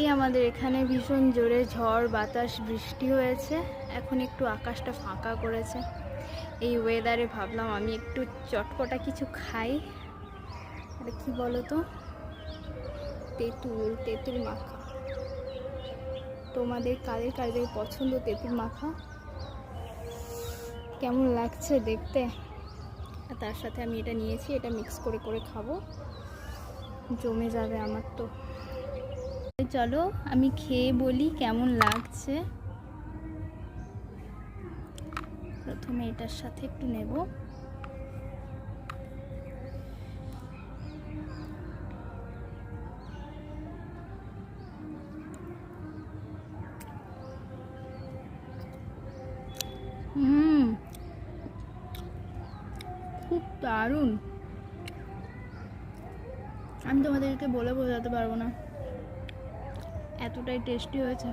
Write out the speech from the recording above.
এই আমাদের এখানে ভীষণ জোরে ঝড় বাতাস বৃষ্টি হয়েছে। এখন একটু আকাশটা ফাঁকা করেছে। এই ওয়েদারে ভাবলাম আমি একটু চটপটা কিছু খাই। এটা কি বলো তো, তেঁতুল মাখা। তোমাদের কাদের কাদের পছন্দ তেঁতুল মাখা? কেমন লাগছে দেখতে? আর তার সাথে আমি এটা নিয়েছি, এটা মিক্স করে করে খাবো, জমে যাবে আমার। তো চলো আমি খেয়ে বলি কেমন লাগছে। প্রথমে এটার সাথে একটু নেব। খুব দারুণ। আমি তোমাদেরকে বলে বোঝাতে পারবো না, এতটাই টেস্টি হয়েছে।